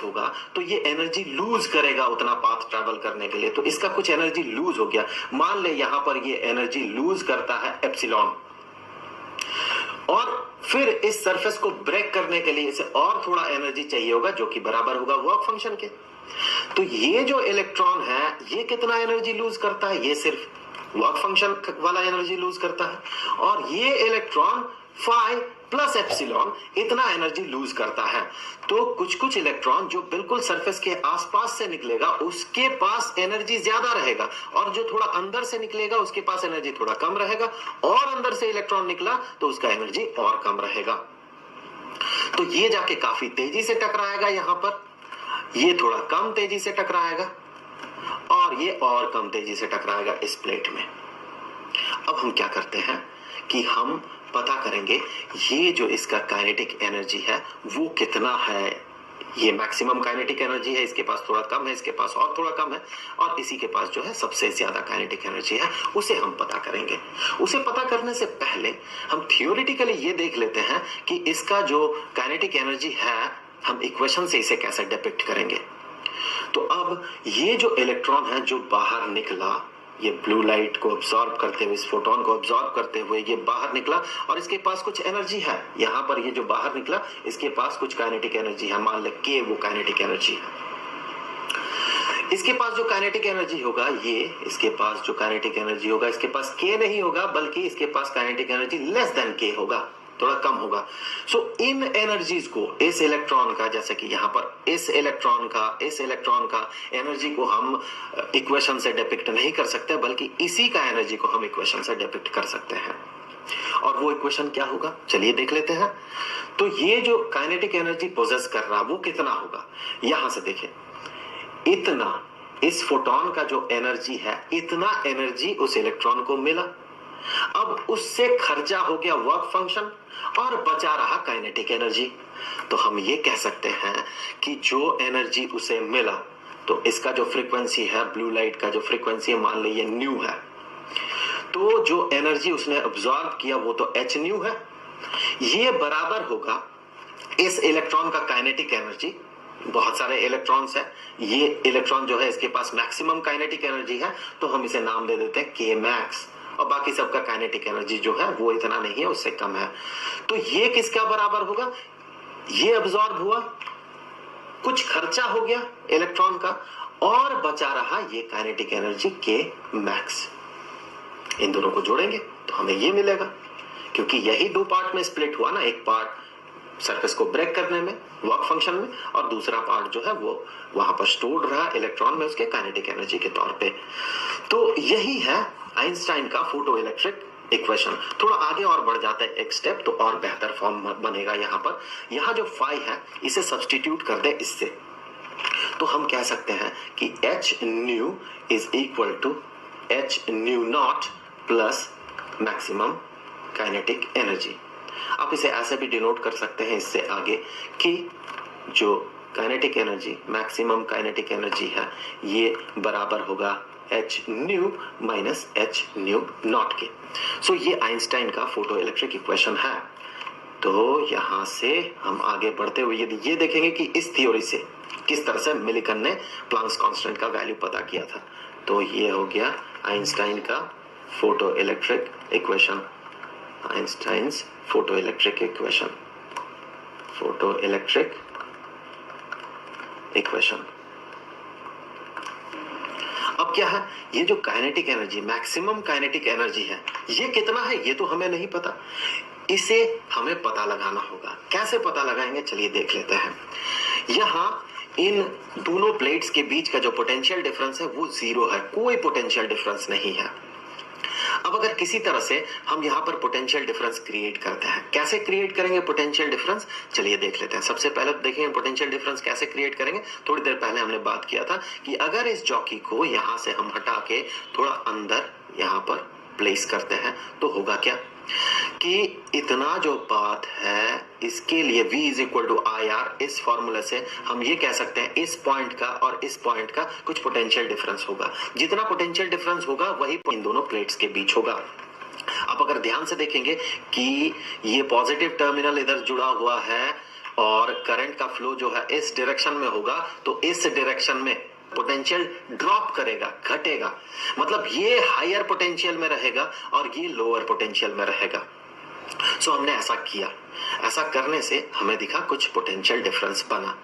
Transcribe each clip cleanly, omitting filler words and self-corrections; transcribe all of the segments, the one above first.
होगा तो ये एनर्जी लूज करेगा उतना पाथ ट्रैवल करने के लिए, तो इसका कुछ एनर्जी लूज हो गया। मान ले यहां पर ये एनर्जी लूज करता है एप्सिलॉन, और फिर इस सरफेस को ब्रेक करने के लिए इसे और थोड़ा एनर्जी चाहिए होगा जो कि बराबर होगा वर्क फंक्शन के। तो ये जो इलेक्ट्रॉन है ये कितना एनर्जी लूज करता है, ये सिर्फ वर्क फंक्शन वाला एनर्जी लूज करता है, और ये इलेक्ट्रॉन फाई प्लस एप्सिलॉन इतना एनर्जी लूज करता है। तो कुछ कुछ इलेक्ट्रॉन जो बिल्कुल सरफेस के आसपास से निकलेगा उसके पास एनर्जी ज्यादा रहेगा, और जो थोड़ा अंदर से निकलेगा उसके पास एनर्जी थोड़ा कम रहेगा, और अंदर से इलेक्ट्रॉन निकला तो उसका एनर्जी और कम रहेगा। तो ये जाके काफी तेजी से टकराएगा, यहां पर ये थोड़ा कम तेजी से टकराएगा, और ये और कम तेजी से टकराएगा इस प्लेट में। अब हम क्या करते हैं कि हम पता करेंगे ये जो इसका काइनेटिक एनर्जी है वो कितना है। ये मैक्सिमम काइनेटिक एनर्जी है, इसके पास थोड़ा कम है, इसके पास और थोड़ा कम है, और इसी के पास जो है सबसे ज्यादा काइनेटिक एनर्जी है, उसे हम पता करेंगे। उसे पता करने से पहले हम थियोरेटिकली ये देख लेते हैं कि इसका जो काइनेटिक एनर्जी है हम इक्वेशन से इसे कैसे डिपिक्ट करेंगे। तो अब ये जो इलेक्ट्रॉन है जो बाहर निकला, ये ब्लू लाइट को अब्सॉर्ब करते हुए, इस फोटोन को अब्सॉर्ब करते हुए ये बाहर निकला, और इसके पास कुछ एनर्जी है। यहां पर ये जो बाहर निकला इसके पास कुछ काइनेटिक एनर्जी है, मान ले के वो काइनेटिक एनर्जी है। इसके पास जो काइनेटिक एनर्जी होगा, ये इसके पास जो काइनेटिक एनर्जी होगा, इसके पास के नहीं होगा बल्कि इसके पास काइनेटिक एनर्जी लेस देन के होगा, थोड़ा कम होगा। सो इन एनर्जीज को, इस इलेक्ट्रॉन का, जैसे कि यहां पर इस इलेक्ट्रॉन का एनर्जी को हम इक्वेशन से डिपिक्ट नहीं कर सकते, बल्कि इसी का एनर्जी को हम इक्वेशन से डिपिक्ट कर सकते हैं। और वो इक्वेशन क्या होगा, चलिए देख लेते हैं। तो ये जो काइनेटिक एनर्जी पोजेस कर रहा वो कितना होगा, यहां से देखिए, इतना इस फोटोन का जो एनर्जी है इतना एनर्जी उस इलेक्ट्रॉन को मिला। अब उससे खर्चा हो गया वर्क फंक्शन और बचा रहा काइनेटिक एनर्जी। तो हम ये कह सकते हैं कि जो एनर्जी उसे मिला, तो इसका जो फ्रीक्वेंसी है, ब्लू लाइट का जो फ्रीक्वेंसी मान लीजिए न्यू है, तो जो एनर्जी उसने अब्सॉर्ब किया वो तो एच न्यू है, ये बराबर होगा इस इलेक्ट्रॉन का काइनेटिक एनर्जी। बहुत सारे इलेक्ट्रॉन्स है, ये इलेक्ट्रॉन जो है इसके पास मैक्सिमम काइनेटिक एनर्जी है, तो हम इसे नाम दे देते हैं के मैक्स, और बाकी सबका काइनेटिक एनर्जी जो है वो इतना नहीं है, उससे कम है। तो ये किसका बराबर होगा, ये अब्सॉर्ब हुआ, कुछ खर्चा हो गया इलेक्ट्रॉन का, और बचा रहा ये काइनेटिक एनर्जी के मैक्स। इन दोनों को जोड़ेंगे तो हमें ये मिलेगा, क्योंकि यही दो पार्ट में स्प्लिट हुआ ना, एक पार्ट सरफेस को ब्रेक करने में वर्क फंक्शन में, और दूसरा पार्ट जो है वो वहां पर स्टोर्ड रहा इलेक्ट्रॉन में उसके काइनेटिक एनर्जी के तौर पे। तो यही है आइंस्टाइन का फोटो इलेक्ट्रिक इक्वेशन। थोड़ा आगे और बढ़ जाता है एक स्टेप तो और बेहतर फॉर्म बनेगा। यहां पर यहां जो फाई है इसे सब्स्टिट्यूट कर दे इससे, तो हम कह सकते हैं कि h nu is equal to h nu not plus maximum kinetic energy. आप इसे ऐसे भी डिनोट कर सकते हैं इससे आगे कि जो kinetic energy, maximum kinetic energy है, ये बराबर होगा H new minus H nu not के। सो ये आइंस्टाइन का फोटो इलेक्ट्रिक इक्वेशन है। तो यहां से हम आगे बढ़ते हुए यदि ये देखेंगे कि इस थ्योरी से किस तरह से मिलिकन ने प्लैंक्स कांस्टेंट का वैल्यू पता किया था, तो ये हो गया आइंस्टाइन का photo electric equation, Einstein's photo electric equation, photo electric equation. अब क्या है, ये जो kinetic energy, maximum kinetic energy है, ये कितना है ये तो हमें नहीं पता, इसे हमें पता लगाना होगा। कैसे पता लगाएंगे, चलिए देख लेते हैं। यहां इन दोनों प्लेट्स के बीच का जो पोटेंशियल डिफरेंस है वो जीरो है, कोई पोटेंशियल डिफरेंस नहीं है। अब अगर किसी तरह से हम यहां पर पोटेंशियल डिफरेंस क्रिएट करते हैं, कैसे क्रिएट करेंगे पोटेंशियल डिफरेंस, चलिए देख लेते हैं। सबसे पहले देखेंगे पोटेंशियल डिफरेंस कैसे क्रिएट करेंगे। थोड़ी देर पहले हमने बात किया था कि अगर इस जॉकी को यहां से हम हटा के थोड़ा अंदर यहां पर प्लेस करते हैं तो होगा क्या कि इतना जो पाथ है इसके लिए v is equal to I R, इस फॉर्मूले से हम ये कह सकते हैं इस पॉइंट का और इस पॉइंट का कुछ पोटेंशियल डिफरेंस होगा। जितना पोटेंशियल डिफरेंस होगा वही इन दोनों प्लेट्स के बीच होगा। अब अगर ध्यान से देखेंगे कि ये पॉजिटिव टर्मिनल इधर जुड़ा हुआ है और करंट का फ्लो जो है इस डायरेक्शन में होगा, तो इस डायरेक्शन में पोटेंशियल ड्रॉप करेगा, घटेगा। मतलब ये हायर पोटेंशियल में रहेगा और ये लोअर पोटेंशियल में रहेगा। सो हमने ऐसा किया। ऐसा करने से हमें दिखा कुछ पोटेंशियल डिफरेंस बना।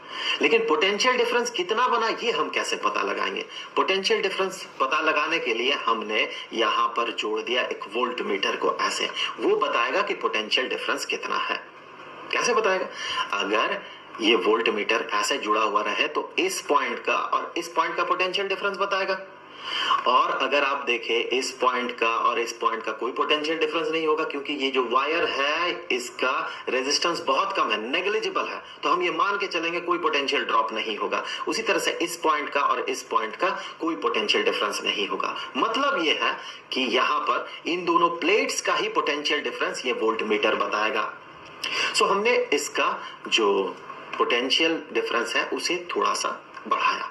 लेकिन पोटेंशियल डिफरेंस कितना बना ये हम कैसे पता लगाएंगे? पोटेंशियल डिफरेंस पता लगाने के लिए हमने यहां पर जोड़ दिया एक वोल्ट मीटर को। ऐसे वो बताएगा कि पोटेंशियल डिफरेंस कितना है। कैसे बताएगा? अगर ये वोल्ट मीटर ऐसे जुड़ा हुआ रहे तो इस पॉइंट का और इस पॉइंट का पोटेंशियल डिफरेंस बताएगा। और अगर आप देखें इस पॉइंट का और इस पॉइंट का कोई पोटेंशियल डिफरेंस नहीं होगा, क्योंकि ये जो वायर है इसका रेजिस्टेंस बहुत कम है, नेग्लिजिबल है, तो हम ये मान के चलेंगे कोई पोटेंशियल ड्रॉप नहीं होगा। उसी तरह से इस पॉइंट का और इस पॉइंट का कोई पोटेंशियल डिफरेंस नहीं होगा। मतलब ये है कि यहां पर इन दोनों प्लेट्स का ही पोटेंशियल डिफरेंस ये वोल्ट मीटर बताएगा। सो हमने इसका जो पोटेंशियल डिफरेंस है उसे थोड़ा सा बढ़ाया।